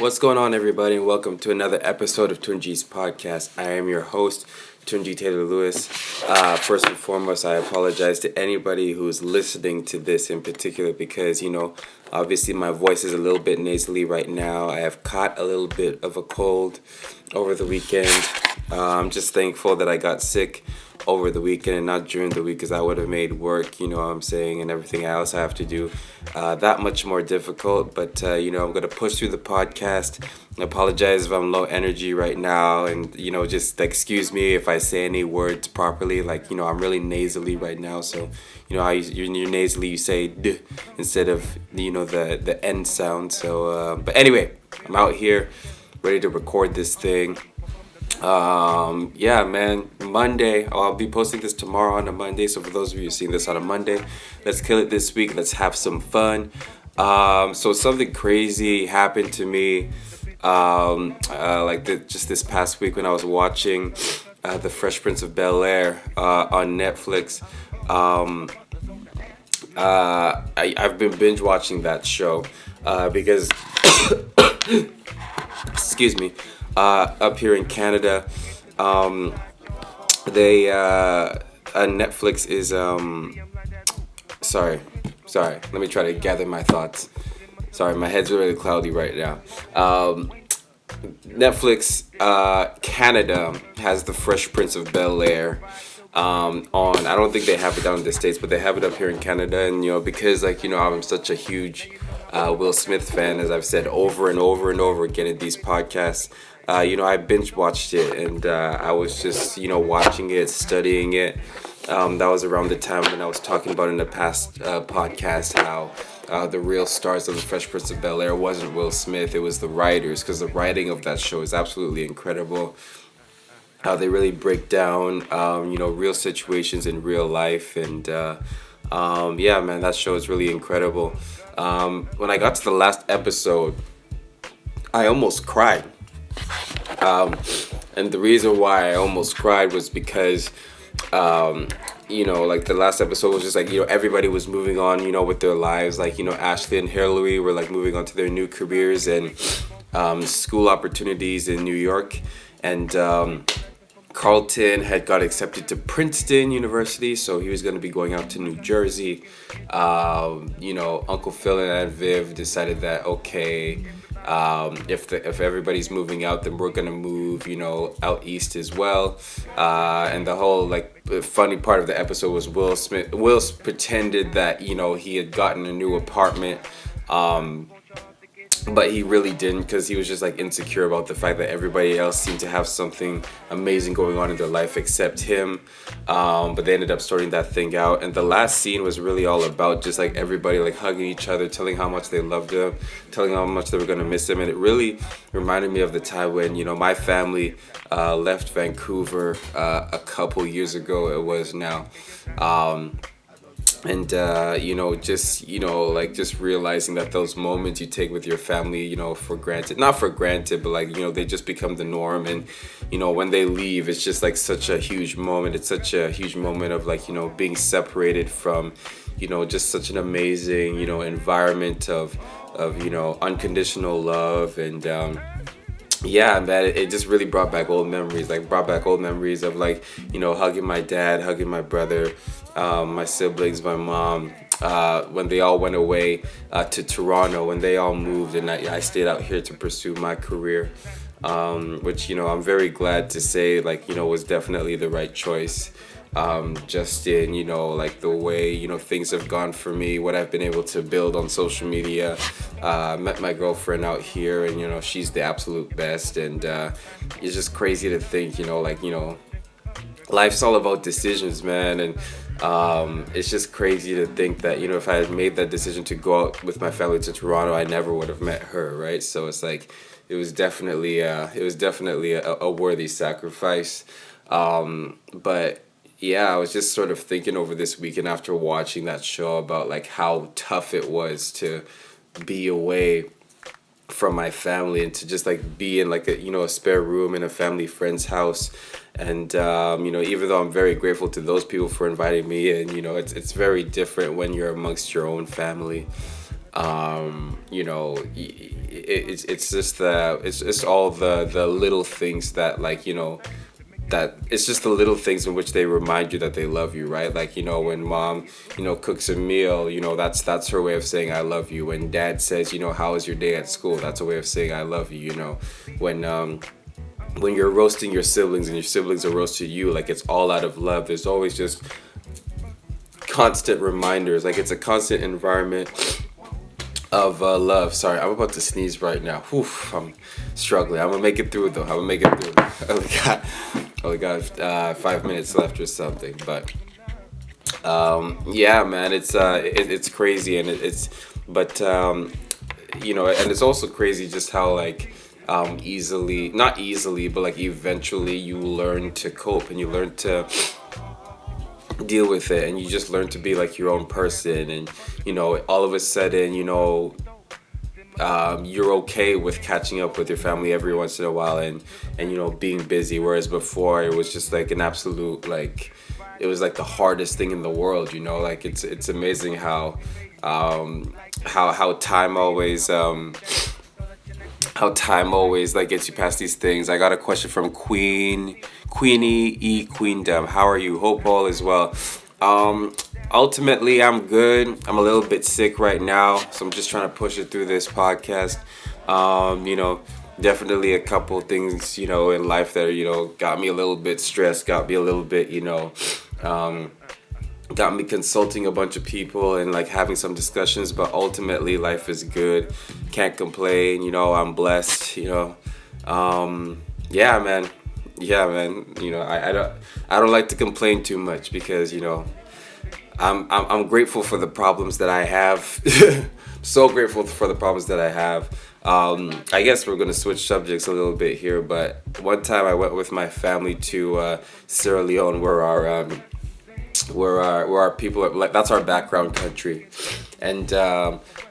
What's going on, everybody, and welcome to another episode of Tunji's podcast. I am your host, Tunji Taylor Lewis. First and foremost, I apologize to anybody who's listening to this in particular because, obviously my voice is a little bit nasally right now. I have caught a little bit of a cold over the weekend. I'm just thankful that I got sick over the weekend and not during the week because I would have made work, what I'm saying, and everything else I have to do that much more difficult. But, I'm going to push through the podcast. I apologize if I'm low energy right now and, just excuse me if I say any words properly. I'm really nasally right now. So, how you're nasally, you say D instead of, the N sound. So, but anyway, I'm out here ready to record this thing. Man, Monday. I'll be posting this tomorrow on a Monday. So for those of you seeing this on a Monday, let's kill it this week. Let's have some fun. So something crazy happened to me, just this past week when I was watching The Fresh Prince of Bel-Air on Netflix. I've been binge watching that show because, excuse me. Up here in Canada, Netflix is sorry, let me try to gather my thoughts. Sorry, my head's really cloudy right now. Netflix Canada has The Fresh Prince of Bel-Air on. I don't think they have it down in the States, but they have it up here in Canada. And because I'm such a huge Will Smith fan, as I've said over and over and over again in these podcasts. I binge watched it and I was just, watching it, studying it. That was around the time when I was talking about in the past podcast how the real stars of The Fresh Prince of Bel-Air wasn't Will Smith, it was the writers, because the writing of that show is absolutely incredible. How they really break down, real situations in real life. And that show is really incredible. When I got to the last episode, I almost cried. And the reason why I almost cried was because, the last episode was just everybody was moving on, with their lives. Ashley and Hillary were moving on to their new careers and school opportunities in New York. And Carlton had got accepted to Princeton University, so he was going to be going out to New Jersey. Uncle Phil and Aunt Viv decided that, okay, if everybody's moving out, then we're gonna move, out east as well. And the whole funny part of the episode was Will pretended that he had gotten a new apartment, but he really didn't, because he was just insecure about the fact that everybody else seemed to have something amazing going on in their life except him. But they ended up sorting that thing out. And the last scene was really all about just everybody hugging each other, telling how much they loved him, telling how much they were going to miss him. And it really reminded me of the time when, my family left Vancouver a couple years ago, it was now. Just realizing that those moments you take with your family, for granted, not for granted, but they just become the norm. And, when they leave, it's just such a huge moment. It's such a huge moment of being separated from, just such an amazing, environment of unconditional love. And, it just really brought back old memories, of hugging my dad, hugging my brother, my siblings, my mom, when they all went away to Toronto, when they all moved, and I stayed out here to pursue my career, which, I'm very glad to say, was definitely the right choice. Just in, the way, things have gone for me, what I've been able to build on social media. Met my girlfriend out here, and, she's the absolute best. And it's just crazy to think, life's all about decisions, man. And it's just crazy to think that, if I had made that decision to go out with my family to Toronto, I never would have met her, right? So it's it was definitely a worthy sacrifice. But yeah, I was just sort of thinking over this weekend after watching that show about how tough it was to be away from my family and to just be in a spare room in a family friend's house. And even though I'm very grateful to those people for inviting me in, it's very different when you're amongst your own family. You know, it's just it's all the little things that, like, you know, that it's just the little things in which they remind you that they love you, right? Like, you know, when mom, you know, cooks a meal, you know, that's her way of saying I love you. When dad says, you know, how was your day at school, that's a way of saying I love you. You know, when you're roasting your siblings and your siblings are roasting you, like, it's all out of love. There's always just constant reminders, like, it's a constant environment of love. Sorry, I'm about to sneeze right now. Whew, I'm struggling. I'm gonna make it through though. I'm gonna make it through. I only got 5 minutes left or something. But yeah, man, it's crazy, and it's but you know, and it's also crazy just how, like, easily, not easily, but like eventually you learn to cope and you learn to deal with it, and you just learn to be like your own person. And, you know, all of a sudden, you know, you're okay with catching up with your family every once in a while, and you know, being busy, whereas before it was just like an absolute, like, it was like the hardest thing in the world, you know. Like, it's amazing how time always like gets you past these things. I got a question from Queenie Queendom. How are you? Hope all is well. Um, Ultimately, I'm good. I'm a little bit sick right now, so I'm just trying to push it through this podcast. You know, definitely a couple things, you know, in life that, you know, got me a little bit stressed, got me a little bit, you know, um, got me consulting a bunch of people and like having some discussions. But ultimately, life is good. Can't complain. You know, I'm blessed. You know, yeah, man. Yeah, man. You know, I don't like to complain too much because, you know, I'm grateful for the problems that I have. So grateful for the problems that I have. I guess we're gonna switch subjects a little bit here, but one time I went with my family to Sierra Leone, where our people are, like, that's our background country. And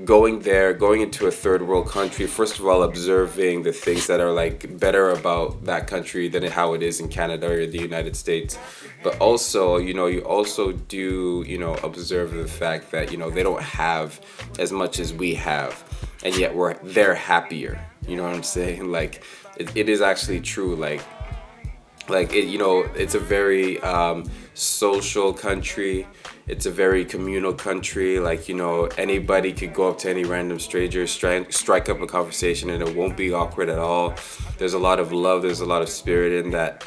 going into a third world country, first of all, observing the things that are like better about that country than how it is in Canada or the United States. But also, you know, you also do, you know, observe the fact that, you know, they don't have as much as we have, and yet they're happier. You know what I'm saying? Like, it is actually true. Like it, you know, it's a very social country. It's a very communal country. Like, you know, anybody could go up to any random stranger, strike up a conversation, and it won't be awkward at all. There's a lot of love. There's a lot of spirit in that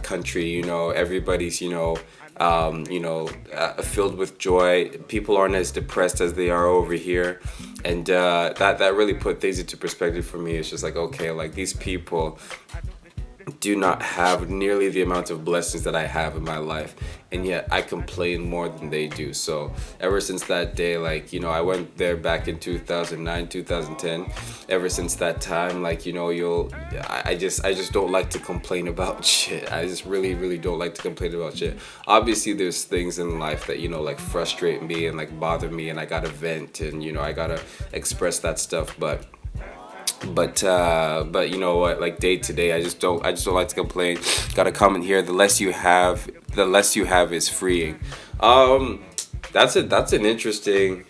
country. You know, everybody's, filled with joy. People aren't as depressed as they are over here, and that really put things into perspective for me. It's just like, okay, like, these people do not have nearly the amount of blessings that I have in my life, and yet I complain more than they do. So ever since that day, like, you know, I went there back in 2009, 2010. Ever since that time, like, you know, I just don't like to complain about shit. I just really don't like to complain about shit. Obviously there's things in life that, you know, like, frustrate me and like bother me, and I gotta vent, and, you know, I gotta express that stuff. But you know what, like, day to day, I just don't like to complain. Got a comment here: the less you have is freeing. That's an interesting,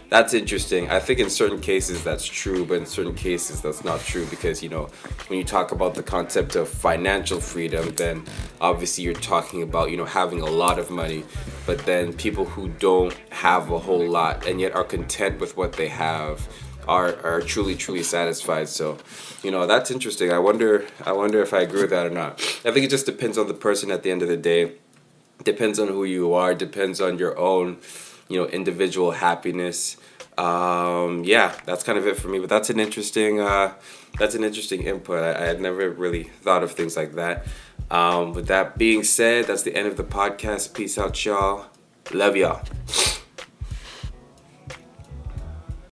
that's interesting. I think in certain cases that's true, but in certain cases that's not true, because, you know, when you talk about the concept of financial freedom, then obviously you're talking about, you know, having a lot of money. But then people who don't have a whole lot and yet are content with what they have are truly satisfied. So, you know, that's interesting. I wonder if I agree with that or not. I think it just depends on the person at the end of the day. Depends on who you are, depends on your own, you know, individual happiness. Yeah, that's kind of it for me. But that's an interesting input. I had never really thought of things like that. With that being said, that's the end of the podcast. Peace out, y'all. Love y'all.